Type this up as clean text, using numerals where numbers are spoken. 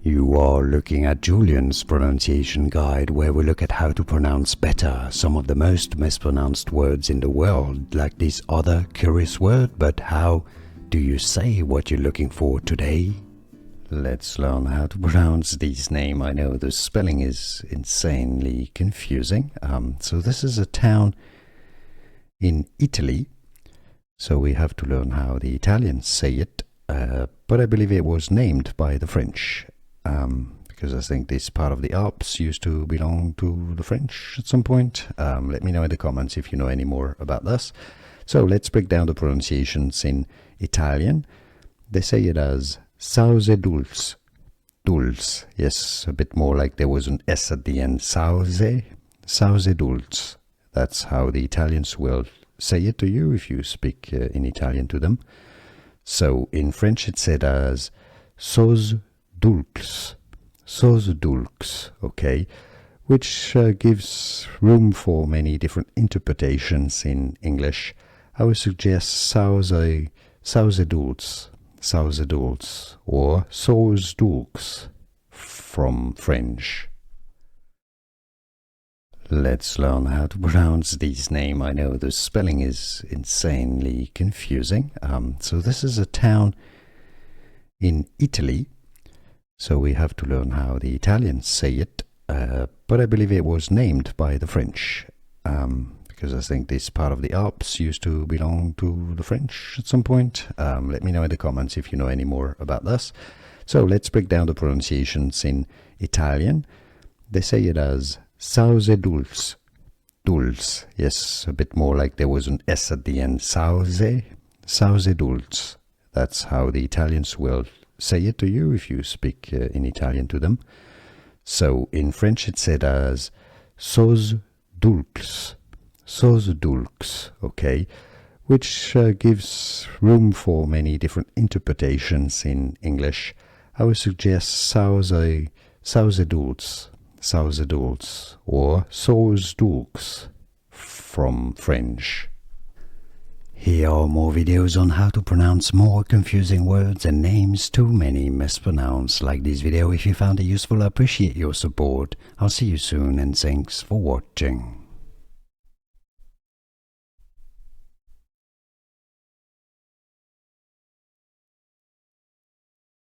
You are looking at Julian's pronunciation guide, where we look at how to pronounce better some of the most mispronounced words in the world, like this other curious word. But how do you say what you're looking for today? Let's learn how to pronounce this name. I know the spelling is insanely confusing. So this is a town in Italy, so we have to learn how the Italians say it. But I believe it was named by the French, because I think this part of the Alps used to belong to the French at some point. Let me know in the comments if you know any more about this. So let's break down the pronunciations in Italian. They say it as Sauze dulce. Dulce. Yes, a bit more like there was an S at the end. Sauze. Sauze dulce. That's how the Italians will say it to you if you speak in Italian to them. So in French it's said as sauce dulce. Sauce dulce, okay, which gives room for many different interpretations in English. I would suggest sauce dulce, sauce dulce, or sauce dulce from French. Let's learn how to pronounce this name. I know the spelling is insanely confusing. So this is a town in Italy, so we have to learn how the Italians say it. But I believe it was named by the French, because I think this part of the Alps used to belong to the French at some point. Let me know in the comments if you know any more about this. So let's break down the pronunciations in Italian. They say it as Sauze dulce. Dulce. Yes, a bit more like there was an S at the end. Sauze. Sauze dulce. That's how the Italians will say it to you if you speak in Italian to them. So in French it's said as sauce dulce. Sauce dulce, okay, which gives room for many different interpretations in English. I would suggest sauce dulce. Sauce dulce, or sauce dulce from French. Here are more videos on how to pronounce more confusing words and names too many mispronounced. Like this video if you found it useful. I appreciate your support. I'll see you soon and thanks for watching.